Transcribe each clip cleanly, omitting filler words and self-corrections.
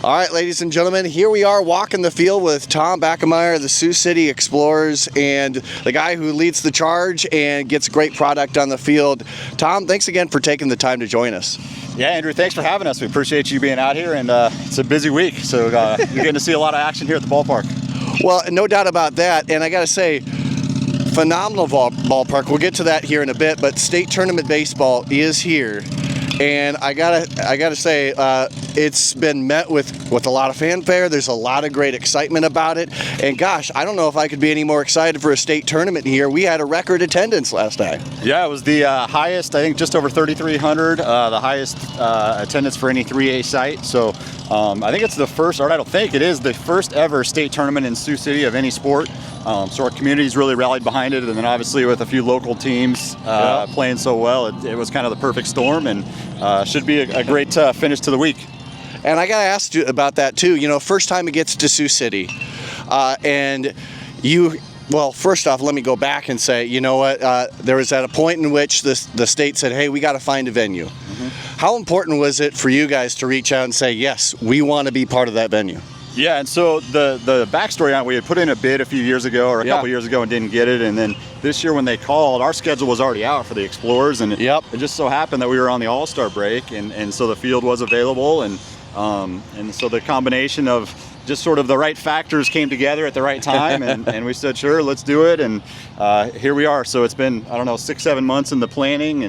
All right, ladies and gentlemen, here we are walking the field with Tom Backemeyer, the Sioux City Explorers, and the guy who leads the charge and gets great product on the field. Tom, thanks again for taking the time to join us. Yeah, Andrew, thanks for having us. We appreciate you being out here, and it's a busy week, so you're getting to see a lot of action here at the ballpark. Well, no doubt about that, and I got to say, phenomenal ballpark. We'll get to that here in a bit, but state tournament baseball is here. And I gotta say, it's been met with a lot of fanfare. There's a lot of great excitement about it. And gosh, I don't know if I could be any more excited for a state tournament here. We had a record attendance last night. Yeah, it was the highest, I think just over 3,300, the highest attendance for any 3A site. So I think it's the first, or I don't think it is the first ever state tournament in Sioux City of any sport. So our community's really rallied behind it, and then obviously with a few local teams playing so well, it was kind of the perfect storm, and should be a great finish to the week. And I got to ask you about that too. You know, first time it gets to Sioux City, and you. Well, first off, let me go back and say, you know what? There was at a point in which the state said, "Hey, we got to find a venue." Mm-hmm. How important was it for you guys to reach out and say, "Yes, we want to be part of that venue"? Yeah, and so the backstory on it, we had put in a bid a few years ago, or a couple years ago, and didn't get it. And then this year when they called, our schedule was already out for the Explorers, and it just so happened that we were on the All-Star break, and so the field was available, and so the combination of just sort of the right factors came together at the right time, and we said, sure, let's do it, and here we are. So it's been, I don't know, 6-7 months in the planning,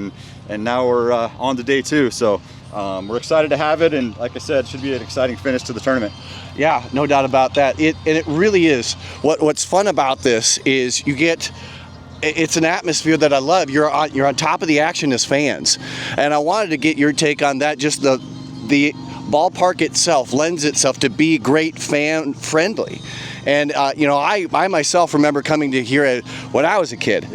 and now we're on to day 2. So we're excited to have it, and like I said, it should be an exciting finish to the tournament. Yeah, no doubt about that. And it really is. What's fun about this is it's an atmosphere that I love. You're on top of the action as fans, and I wanted to get your take on that. Just the ballpark itself lends itself to be great fan friendly. And I myself remember coming to hear it when I was a kid,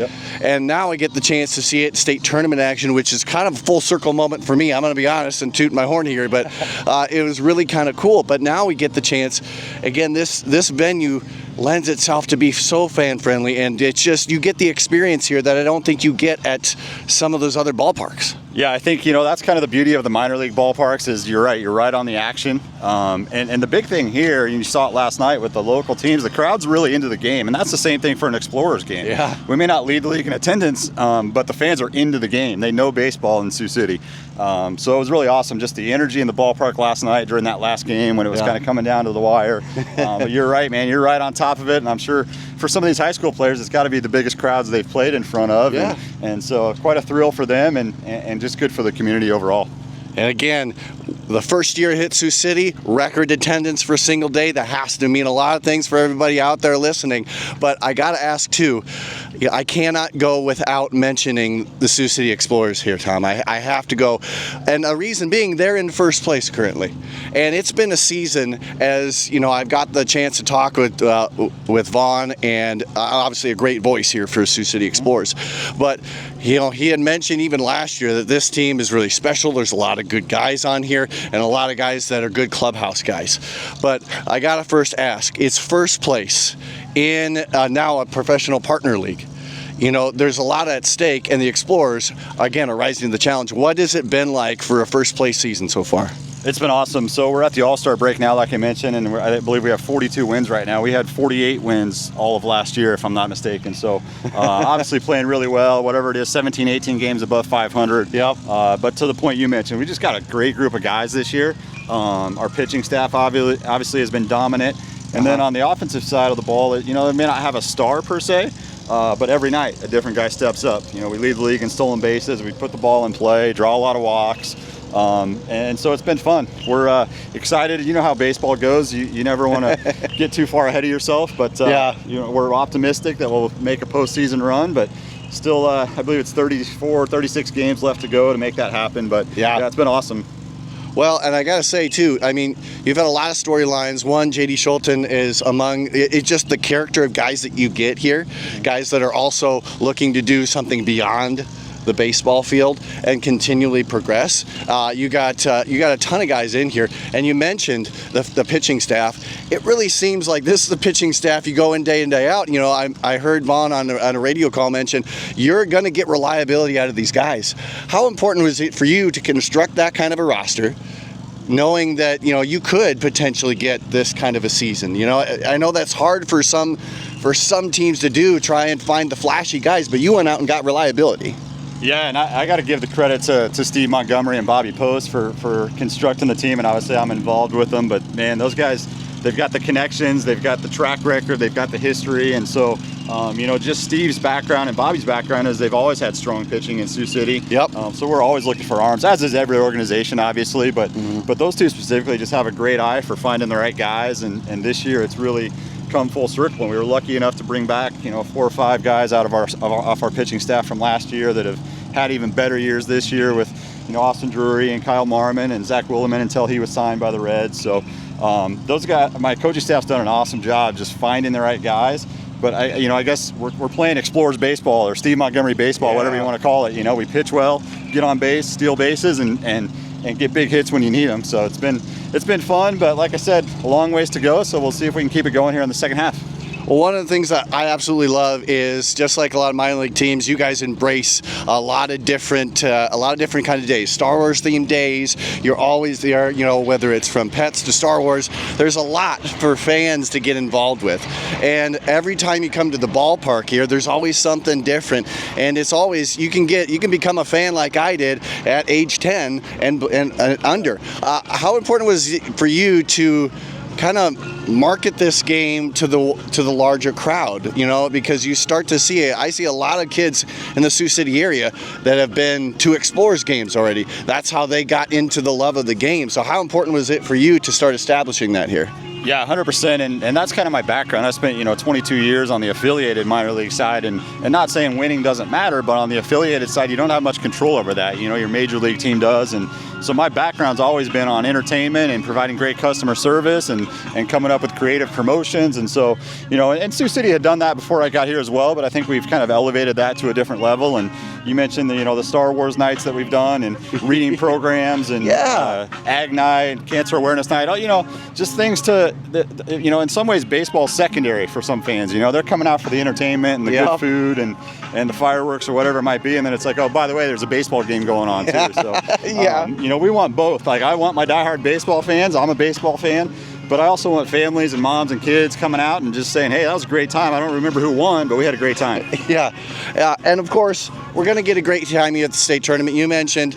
and now I get the chance to see it state tournament action, which is kind of a full circle moment for me. I'm going to be honest and toot my horn here, but it was really kind of cool. But now we get the chance. Again, this venue lends itself to be so fan friendly, and it's just, you get the experience here that I don't think you get at some of those other ballparks. Yeah, I think, that's kind of the beauty of the minor league ballparks is you're right on the action. And the big thing here, and you saw it last night with the local teams, the crowd's really into the game, and that's the same thing for an Explorers game. Yeah. We may not lead the league in attendance, but the fans are into the game. They know baseball in Sioux City. So it was really awesome, just the energy in the ballpark last night during that last game when it was kind of coming down to the wire. But you're right, man. You're right on top of it, and I'm sure for some of these high school players, it's got to be the biggest crowds they've played in front of. Yeah. And so quite a thrill for them, and just good for the community overall. And again, the first year it hit Sioux City, record attendance for a single day. That has to mean a lot of things for everybody out there listening. But I got to ask too, I cannot go without mentioning the Sioux City Explorers here, Tom. I have to go. And the reason being, they're in first place currently. And it's been a season, as you know, I've got the chance to talk with Vaughn, and obviously a great voice here for Sioux City Explorers. But he had mentioned even last year that this team is really special. There's a lot of good guys on here, and a lot of guys that are good clubhouse guys. But I gotta first ask, it's first place in now a professional partner league. There's a lot at stake, and the Explorers, again, are rising to the challenge. What has it been like for a first place season so far? It's been awesome. So we're at the All-Star break now, like I mentioned, and I believe we have 42 wins right now. We had 48 wins all of last year, if I'm not mistaken. So obviously playing really well, whatever it is, 17, 18 games above 500. Yep. But to the point you mentioned, we just got a great group of guys this year. Our pitching staff obviously has been dominant. And then on the offensive side of the ball, they may not have a star per se, but every night a different guy steps up. We lead the league in stolen bases. We put the ball in play, draw a lot of walks. And so it's been fun. We're excited. You know how baseball goes. You never want to get too far ahead of yourself, but we're optimistic that we'll make a postseason run. But still, I believe it's 36 games left to go to make that happen. But yeah, it's been awesome. Well, and I got to say, too, I mean, you've had a lot of storylines. One, J.D. Schulten is among, it's just the character of guys that you get here, guys that are also looking to do something beyond the baseball field and continually progress. You got a ton of guys in here, and you mentioned the pitching staff. It really seems like this is the pitching staff you go in day out. I heard Vaughn on a radio call mention you're going to get reliability out of these guys. How important was it for you to construct that kind of a roster? knowing that, you could potentially get this kind of a season. I know that's hard for some teams to do, try and find the flashy guys, but you went out and got reliability. Yeah, and I got to give the credit to Steve Montgomery and Bobby Post for constructing the team, and obviously I'm involved with them. But man, those guys, they've got the connections, they've got the track record, they've got the history, and so just Steve's background and Bobby's background is they've always had strong pitching in Sioux City. Yep. So we're always looking for arms, as is every organization, obviously. But those two specifically just have a great eye for finding the right guys, and this year it's really come full circle, and we were lucky enough to bring back 4 or 5 guys out of our pitching staff from last year that have had even better years this year with Austin Drury and Kyle Marmon and Zach Williman until he was signed by the Reds. So those guys, my coaching staff's done an awesome job just finding the right guys. But I guess we're playing Explorers baseball or Steve Montgomery baseball, whatever you want to call it. We pitch well, get on base, steal bases, and get big hits when you need them. So it's been fun, but like I said, a long ways to go. So we'll see if we can keep it going here in the second half. Well, one of the things that I absolutely love is, just like a lot of minor league teams, you guys embrace a lot of different kind of days. Star Wars themed days. You're always there, whether it's from pets to Star Wars. There's a lot for fans to get involved with, and every time you come to the ballpark here, there's always something different. And it's always you can become a fan like I did at age 10 and under. How important was it for you to kind of market this game to the larger crowd, because you start to see it. I see a lot of kids in the Sioux City area that have been to Explorers games already. That's how they got into the love of the game. So how important was it for you to start establishing that here? Yeah, 100%, and that's kind of my background. I spent 22 years on the affiliated minor league side, and not saying winning doesn't matter, but on the affiliated side, you don't have much control over that. Your major league team does, and so my background's always been on entertainment and providing great customer service and coming up with creative promotions. And so, and Sioux City had done that before I got here as well, but I think we've kind of elevated that to a different level. And you mentioned the Star Wars nights that we've done, and reading programs, and Ag Night, Cancer Awareness Night. Just things to in some ways baseball's secondary for some fans. They're coming out for the entertainment and the good food and the fireworks or whatever it might be, and then it's like, oh, by the way, there's a baseball game going on too. So we want both. Like, I want my diehard baseball fans. I'm a baseball fan. But I also want families and moms and kids coming out and just saying, hey, that was a great time. I don't remember who won, but we had a great time. Yeah. And of course, we're going to get a great time at the state tournament. You mentioned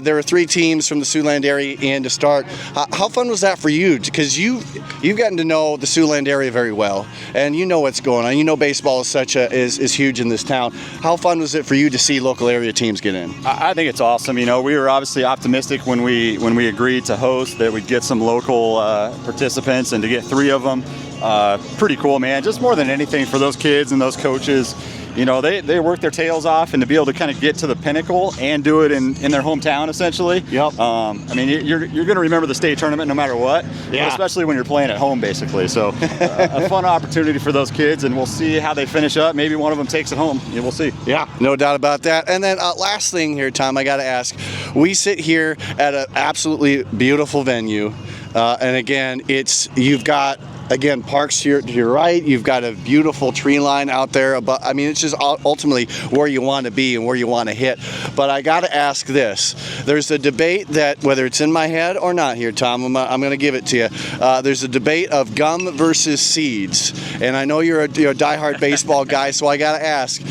there were 3 teams from the Siouxland area in to start. How fun was that for you? Because you've gotten to know the Siouxland area very well, and you know what's going on. Baseball is huge in this town. How fun was it for you to see local area teams get in? I think it's awesome. We were obviously optimistic when we agreed to host that we'd get some local participants, and to get 3 of them, pretty cool, man. Just more than anything for those kids and those coaches, they work their tails off, and to be able to kind of get to the pinnacle and do it in their hometown, essentially. Yep. You're going to remember the state tournament no matter what, especially when you're playing at home, basically. So a fun opportunity for those kids, and we'll see how they finish up. Maybe one of them takes it home. We'll see. Yeah, no doubt about that. And then last thing here, Tom, I got to ask. We sit here at an absolutely beautiful venue, and again, you've got parks to your right. You've got a beautiful tree line out there. But it's just ultimately where you want to be and where you want to hit. But I got to ask this. There's a debate that, whether it's in my head or not here, Tom, I'm going to give it to you. There's a debate of gum versus seeds. And I know you're a diehard baseball guy, so I got to ask,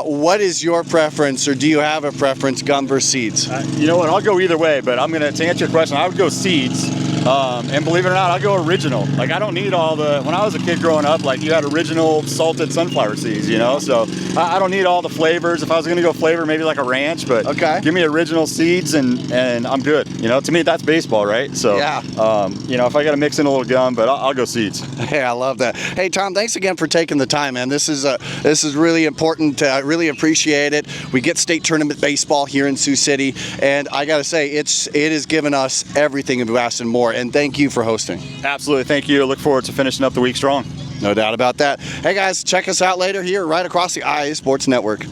what is your preference, or do you have a preference, gum versus seeds? You know what? I'll go either way, but to answer your question, I would go seeds. And believe it or not, I'll go original. Like, I don't need when I was a kid growing up, like, you had original salted sunflower seeds, so I don't need all the flavors. If I was going to go flavor, maybe like a ranch, but give me original seeds and I'm good. To me, that's baseball, right? So, if I got to mix in a little gum, but I'll go seeds. Hey, I love that. Hey, Tom, thanks again for taking the time, man. This is really important. I really appreciate it. We get state tournament baseball here in Sioux City, and I got to say, it has given us everything we've asked and more, and thank you for hosting. Absolutely. Thank you. I look forward to finishing up the week strong. No doubt about that. Hey, guys, check us out later here right across the IA Sports Network.